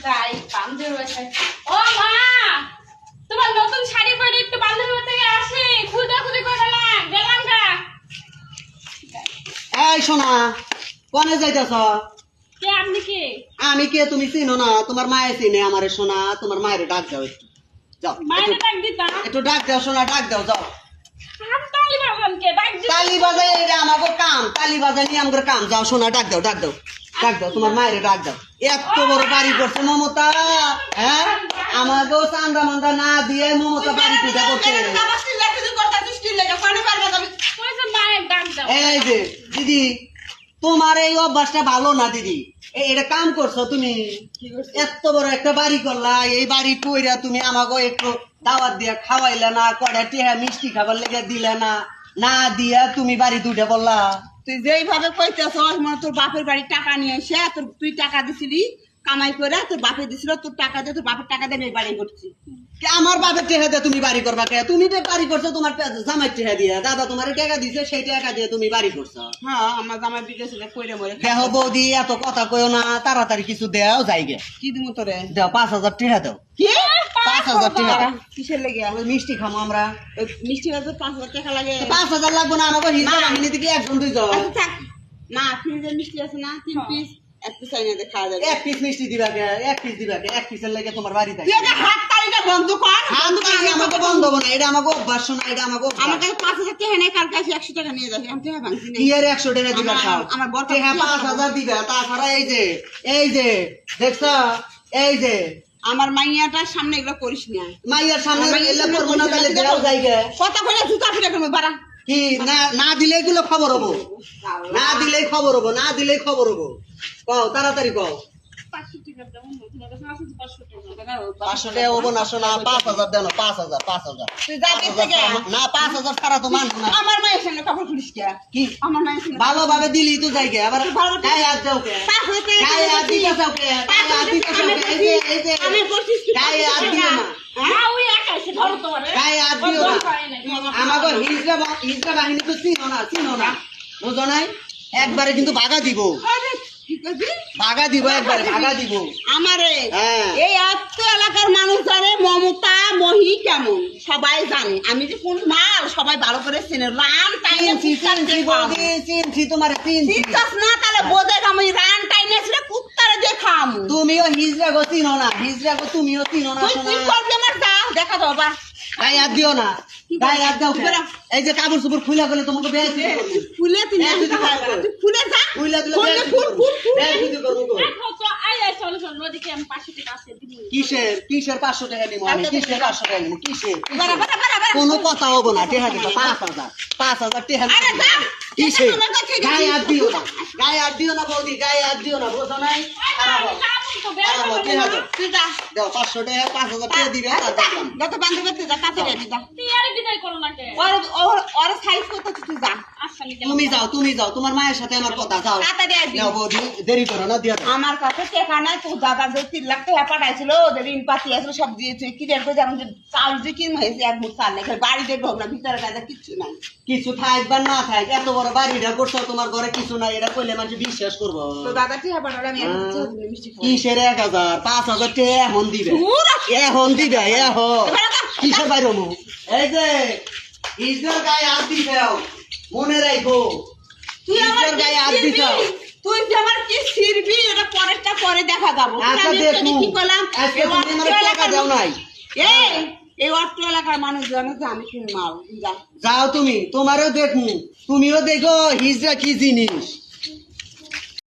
যাই বান্ধবীর বাসায়। ও মা, তোমার নতুন শাড়ি পরে একটু বান্ধবীর থেকে আসি, খুদাখুদি করে না, গেলাম গা। এই শোনা, কোনে যাইতেছ? কে আপনি কে? আমি কে তুমি চিনো না? তোমার মায়ে চিনে আমারে শোনা। তোমার মায়ের ডাক দাও একটু, যাও মায়ের ডাক দিতা? একটু ডাক দাও শোনা, ডাক দাও যাও। আমি তালি বাজান কে ডাক দিতা? তালি বাজাই এটা আমাকে কাম, তালি বাজানি আমাদের কাম। যাও শোনা, ডাক দাও, ডাক দাও, ডাক দাও, তোমার মায়ের ডাক দাও। এত বড় বাড়ি করছে মমতা, হ্যাঁ? আমাকেও চান্দা মান্দা না দিয়ে মমতা বাড়ি পূজা করছে। কইছে মায়ের ডাক দাও। এই যে দিদি, তোমার এই অভ্যাসটা ভালো না দিদি। এটা কাম করছো তুমি, এত বড় একটা বাড়ি করলা, এই বাড়ি কইরা তুমি আমাকে একটু দাওয়াত দিয়া খাওয়াইলে না, কড়া টিহা মিষ্টি খাবার লেগে দিলে না, না দিয়া তুমি বাড়ি দুইটা বললা। তুই যেইভাবে কইতেছ মনে তোর বাপের বাড়ি টাকা নিয়ে এসে তুই টাকা দিছিলি কামাই করে, তোর বাপে দিছিল, তোর টাকা দিয়ে তোর বাপের টাকা দিয়ে আমি এই বাড়ি করছি। কে আমার বাপের টেহা দিয়ে তুমি বাড়ি করবা কে? তুমি যে বাড়ি করছো তোমার জামাই টেহা দিয়ে, দাদা তোমার টাকা দিছে, সেই টাকা দিয়ে তুমি বাড়ি করছো। হ্যাঁ, আমার জামাই বিদেশ কইরে মরে। দেহ বৌদি, এত কথা কইও না, তাড়াতাড়ি কিছু দেও যাইগে। কি দিমু তোরে? দেও 5,000 টাকা দাও। কি 5,000 টাকা। কিসের লেগে? ওই মিষ্টি খামো আমরা। ওই মিষ্টি বাজার 5,000 টাকা লাগে। 5,000 লাগবো না, আমাকে হিসাব বাহিনী থেকে একজন দুইজন। আচ্ছা থাক, মা ফ্রিজের মিষ্টি আছে না 3 পিস, 1 পিস আইনা খাওয়া যাবে। এক পিস মিষ্টি দিবা কে? এক পিস দিবা কে? এক পিসের লেগে তোমার বাড়িতে তুই এটা হাত তালিটা বন্ধ কর। আমাকে বন্ধ হবো না, এটা আমাকে অভ্যাস শোনা, এটা আমাকে অভ্যাস। আমার কাছে 5,000 টাকা নেই, কালকে এসে 100 টাকা নিয়ে যাবি। আমি টাকা ভাঙছি না। কি এর 100 টাকা দিবা খাও? আমার বর টাকা 5,000 দিবা, তাছাড়া এই যে দেখছো, এই যে আমার মাইয়াটার সামনে এগুলো করিস না। মাইয়ার সামনে এলে করবো না, তাহলে দেও যাইগে। কথা কইলে জুতা ফিরে করবে বাড়া। কি না, না দিলে এগুলো খবর হবো, না দিলেই খবর হবো, না দিলেই খবর হবো। কও তাড়াতাড়ি কও। 500 টাকা দাও, তোমার কাছে আছে 500 টাকা। 500 টাকা হবো না শোনা, 5,000 দেন, 5,000। তুই যাবি থেকে। না 5,000 ছাড়া তো মানবো না। আমার মায়ের সামনে কাপড় খুলিস কে? কি আমার মায়ের সামনে ভালোভাবে দিলি তো যাইগে, আবার গায়ে হাত দাও কে? 5,000 টাকা গায়ে হাত দিতে চাও কে? গায়ে হাত দিতে চাও কে? এই যে আমি বলছিস কি? গায়ে হাত দিও না, না ওই একাইছে ধরো তোমারে। গায়ে হাত দিও না। আমাকে হিজড়া বাহিনী তো চিনো না, বুঝো নাই? একবারে কিন্তু ভাগা দিব, আরে কি কইবি? ভাগা দিব, একবারে ভাগা দিব। আমারে হ্যাঁ। এই এত এলাকার মানুষ জানে মমতা মহি কেমন, সবাই জানে আমি যে কোন মাল সবাই ভালো করে চেনে। রান টাইনে চিনছি বৌদি, চিনছি তোমারে, চিনছি। চিন্তাস না তাহলে বোধে আমি রান টাইনে ছিল কুত্তারে দিয়ে খাম। তুমিও হিজড়া গো চিনো না, হিজড়া গো তুমিও চিনো না তুই শোনা। কি করবি আমার যা দেখা দাও বা গায়ে হাত দিও না, গায়ে হাত দাও কে? এই যে কাপড় চোপড় খুলে গেলে তোমাকে বেশ ফুলে তুই এই যদি খাবো। তুই ফুলে যা খুলে দিলে ফুলে বেশ ফুল ফুল ফুল বেশ যদি করবো গো। দেখো তো আই চলো চলো নদীকে আমি 500 টাকা আছে দিবি। কিসের 500 টাকা নিবো আমি? কিসের 500 টাকা নিবো? কিসের? বারা বারা বারা বারা কোনো কথা হবো না, টেহা দিবা 5,000 টাকা। আরে যা কিসের? তোমার কাছে গায়ে হাত দিও না, গায়ে হাত দিও না বৌদি, গায়ে হাত দিও না, বুঝো নাই? খারাপ হবে, খারাপ হবে, টেহা দাও। তুই যা দাও 500 টাকা, 5,000 টাকা দিবে, আর দেখলাম। যত বান্ধব তুই যা কাছে রেখে যা। তুই আরে বিদায় করো না কে? ওর ওর ওর সাইজ কত তুই যা আচ্ছা আমি তুমি যাও, তোমার মায়ের সাথে আমার কথা, যাও। তাড়াতাড়ি আসবি। নাও বৌদি, দেরি করো না, দিয়া দাও। আমার কাছে টাকা নাই, তোর দাদা যে 3 লাখ টাকা পাঠাইছিল ওদের ঋণ পাতি আসলে সব দিয়েছে। কি রেট করে যেমন চাল যে কিন হয়েছে এক মুঠ চাল নেই, বাড়ি দেখবো না, ভিতরে কাজে কিচ্ছু নাই। কিছু থাক বা না থাক, এত বড় বাড়িটা করছো, তোমার ঘরে কিছু নাই, এটা কইলে মানুষ বিশ্বাস করবো? তো দাদা টাকা পাঠালে আমি এখন মিষ্টি খাবো। কিসের 1,000 5,000 টাকা এখন দিবে, ধুর, এখন দিবে, এখন এবার যা। কিসের বাইরে মু? এই যে ইজরার গায়ে হাত দিছাও, মনে রাখো, তুই আমার ইজরার কি গায়ে হাত ছিড়বি? দিছাও। তুই যে আমার কি ছিড়বি এটা পরেরটা পরে দেখা যাবো। আচ্ছা আমি দেখু, তোকে কি করলাম? আজকে এই তুমি অট্ট আমার টাকা এলাকার দাও নাই। এই এই অট্ট এলাকার মানুষ জানে যে আমি কি মাল যা। যাও তুমি, তোমারও দেখু, তুমিও দেখো হিজরা কি জিনিস।